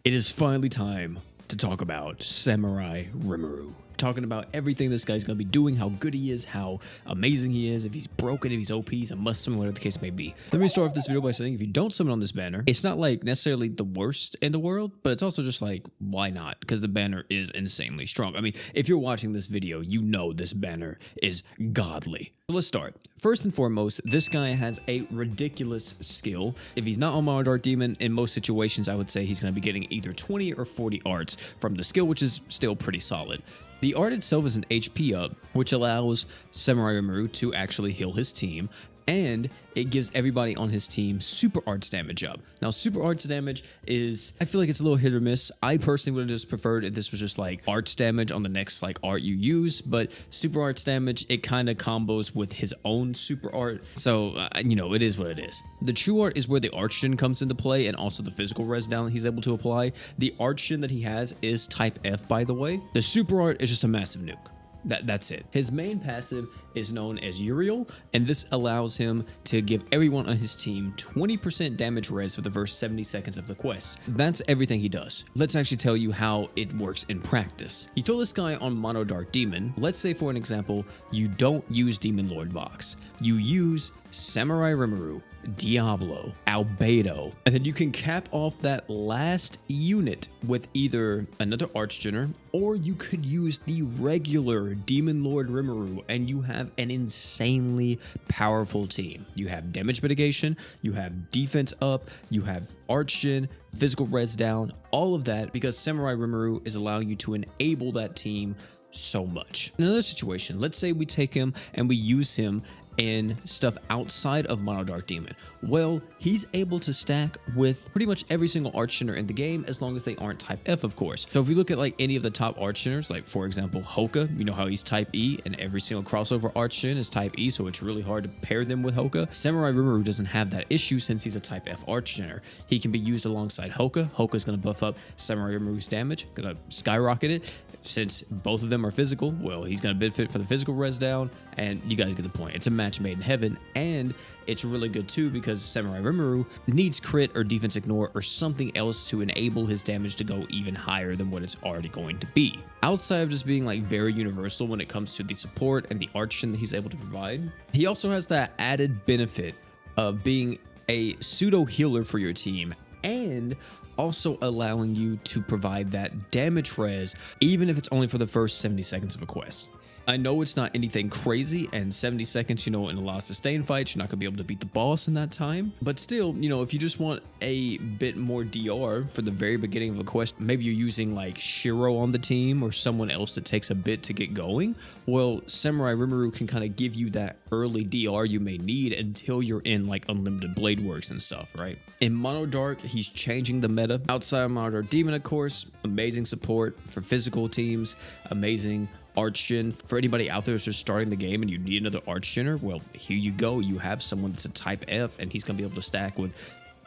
It is finally time to talk about Samurai Rimuru. Talking about everything this guy's going to be doing, how good he is, how amazing he is, if he's broken, if he's OP, he's a must summon, whatever the case may be. Let me start off this video by saying if you don't summon on this banner, it's not like necessarily the worst in the world, but it's also just like, why not? Because the banner is insanely strong. I mean, if you're watching this video, you know this banner is godly. So let's start. First and foremost, this guy has a ridiculous skill. If he's not on Mono Dark Demon, in most situations, I would say he's going to be getting either 20 or 40 arts from the skill, which is still pretty solid. The art itself is an HP up, which allows Samurai Rimuru to actually heal his team, and it gives everybody on his team super arts damage up. Now, super arts damage is, I feel like it's a little hit or miss. I personally would have just preferred if this was just like arts damage on the next like art you use, but super arts damage, it kind of combos with his own super art. So, you know, it is what it is. The true art is where the arch gen comes into play and also the physical res down that he's able to apply. The arch gen that he has is type F, by the way. The super art is just a massive nuke. That's it. His main passive is known as Uriel, and this allows him to give everyone on his team 20% damage res for the first 70 seconds of the quest. That's everything he does. Let's actually tell you how it works in practice. You throw this guy on Mono Dark Demon. Let's say, for an example, you don't use Demon Lord Vox. You use Samurai Rimuru, Diablo, Albedo, and then you can cap off that last unit with either another Archgener, or you could use the regular Demon Lord Rimuru, and you have an insanely powerful team. You have damage mitigation, you have defense up, you have Archgen, physical res down, all of that because Samurai Rimuru is allowing you to enable that team so much. In another situation, let's say we take him and we use him in stuff outside of Mono Dark Demon. Well, he's able to stack with pretty much every single Archgener in the game as long as they aren't type F, of course. So if we look at like any of the top Archgeners, like for example Hoka, you know how he's type E and every single crossover Archgen is type E, so it's really hard to pair them with Hoka. Samurai Rimuru doesn't have that issue since he's a type F Archgener. He can be used alongside Hoka. Hoka's going to buff up Samurai Rimuru's damage, going to skyrocket it. Since both of them are physical, well, he's going to benefit for the physical res down, and you guys get the point. It's a match made in heaven, and it's really good too because Samurai Rimuru needs crit or defense ignore or something else to enable his damage to go even higher than what it's already going to be. Outside of just being like very universal when it comes to the support and the archgen that he's able to provide, he also has that added benefit of being a pseudo healer for your team and also allowing you to provide that damage res, even if it's only for the first 70 seconds of a quest. I know it's not anything crazy, and 70 seconds, you know, in a lot of sustained fights, you're not gonna be able to beat the boss in that time. But still, you know, if you just want a bit more DR for the very beginning of a quest, maybe you're using like Shiro on the team or someone else that takes a bit to get going. Well, Samurai Rimuru can kind of give you that early DR you may need until you're in like Unlimited Blade Works and stuff, right? In Mono Dark, he's changing the meta. Outside of Mono Dark Demon, of course, amazing support for physical teams, amazing Archgen. For anybody out there who's just starting the game and you need another Archgener, well, here you go. You have someone that's a type F, and he's going to be able to stack with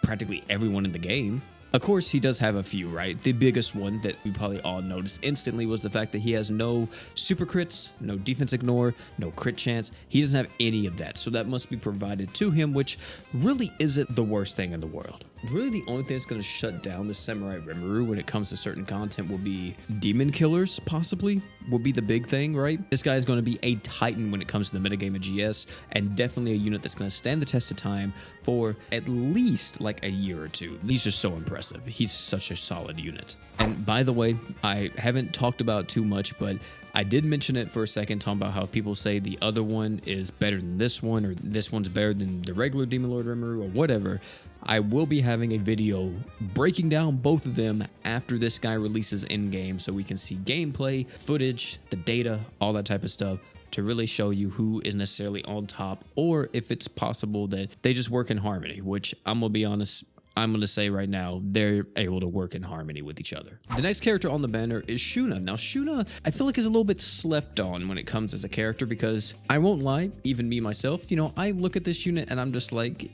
practically everyone in the game. Of course, he does have a few, right? The biggest one that we probably all noticed instantly was the fact that he has no super crits, no defense ignore, no crit chance. He doesn't have any of that, so that must be provided to him, which really isn't the worst thing in the world. Really, the only thing that's going to shut down the Samurai Rimuru when it comes to certain content will be demon killers, possibly, would be the big thing, right? This guy is going to be a titan when it comes to the metagame of GS, and definitely a unit that's going to stand the test of time for at least like a year or two. He's just so impressive. He's such a solid unit. And by the way, I haven't talked about too much, but I did mention it for a second, talking about how people say the other one is better than this one, or this one's better than the regular Demon Lord Rimuru, or whatever. I will be having a video breaking down both of them after this guy releases in-game, so we can see gameplay, footage, the data, all that type of stuff, to really show you who is necessarily on top, or if it's possible that they just work in harmony, which I'm gonna be honest, I'm going to say right now, they're able to work in harmony with each other. The next character on the banner is Shuna. Now, Shuna, I feel like is a little bit slept on when it comes as a character because I won't lie, even me myself, you know, I look at this unit and I'm just like,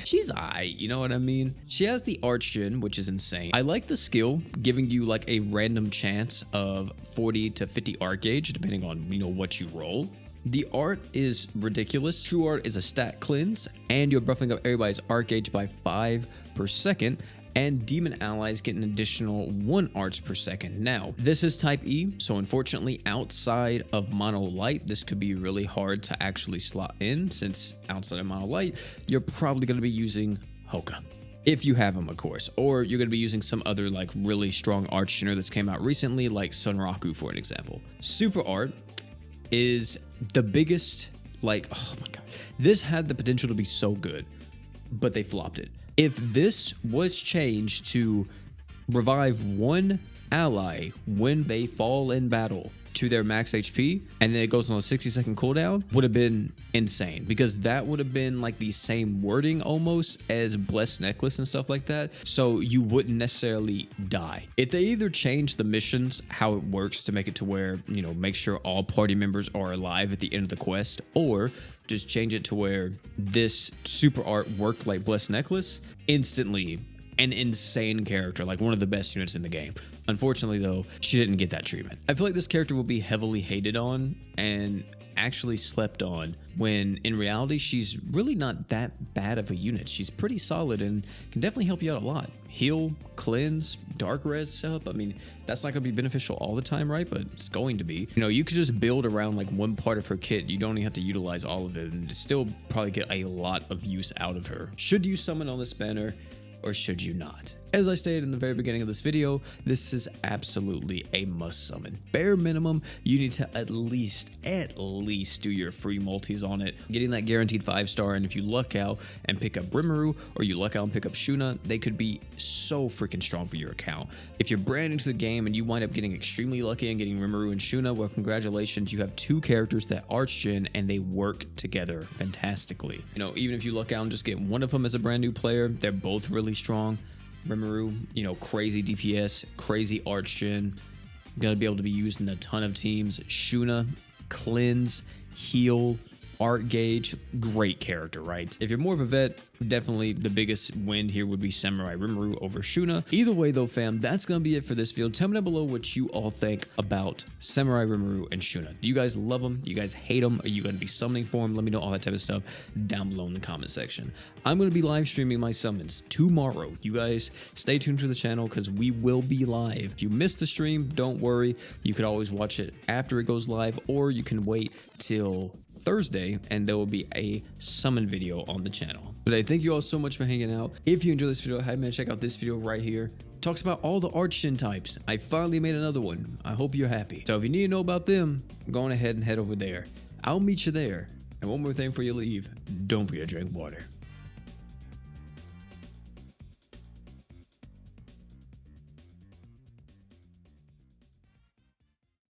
she's aight, you know what I mean? She has the Archgen, which is insane. I like the skill, giving you like a random chance of 40 to 50 arc gauge, depending on, you know, what you roll. The art is ridiculous. True art is a stat cleanse, and you're buffing up everybody's arc gauge by 5 per second, and demon allies get an additional 1 arts per second. Now, this is type E, so unfortunately outside of mono light, this could be really hard to actually slot in, since outside of mono light, you're probably going to be using Hoka. If you have them, of course, or you're going to be using some other like really strong art tuner that's came out recently, like Sunraku for an example. Super art is the biggest, like, oh my god, this had the potential to be so good, but they flopped it. If this was changed to revive 1 ally when they fall in battle to their max HP, and then it goes on a 60-second cooldown, would have been insane, because that would have been like the same wording almost as Blessed Necklace and stuff like that, so you wouldn't necessarily die. If they either change the missions, how it works to make it to where, you know, make sure all party members are alive at the end of the quest, or just change it to where this super art worked like Blessed Necklace, instantly an insane character, like one of the best units in the game. Unfortunately though, she didn't get that treatment. I feel like this character will be heavily hated on and actually slept on, when in reality she's really not that bad of a unit. She's pretty solid and can definitely help you out a lot. Heal, cleanse, dark res stuff. I mean, that's not going to be beneficial all the time, right? But it's going to be. You know, you could just build around like one part of her kit. You don't even have to utilize all of it and still probably get a lot of use out of her. Should you summon on this banner, or should you not? As I stated in the very beginning of this video, this is absolutely a must summon. Bare minimum, you need to at least do your free multis on it, getting that guaranteed 5-star, and if you luck out and pick up Rimuru, or you luck out and pick up Shuna, they could be so freaking strong for your account. If you're brand new to the game and you wind up getting extremely lucky and getting Rimuru and Shuna, well, congratulations, you have 2 characters that arch gen and they work together fantastically. You know, even if you luck out and just get one of them as a brand new player, they're both really strong. Rimuru, you know, crazy DPS, crazy arch gen, gonna be able to be used in a ton of teams. Shuna, cleanse, heal, art gauge, great character, right? If you're more of a vet, definitely the biggest win here would be Samurai Rimuru over Shuna. Either way though, fam, that's gonna be it for this video. Tell me down below what you all think about Samurai Rimuru and Shuna. Do you guys love them? Do you guys hate them? Are you gonna be summoning for them? Let me know all that type of stuff down below in the comment section. I'm gonna be live streaming my summons tomorrow. You guys stay tuned to the channel because we will be live. If you missed the stream, don't worry. You could always watch it after it goes live, or you can wait till Thursday and there will be a summon video on the channel. But I thank you all so much for hanging out. If you enjoyed this video, hey man, check out this video right here. It talks about all the arch gen types. I finally made another one. I hope you're happy. So if you need to know about them, go on ahead and head over there. I'll meet you there. And one more thing before you leave, don't forget to drink water.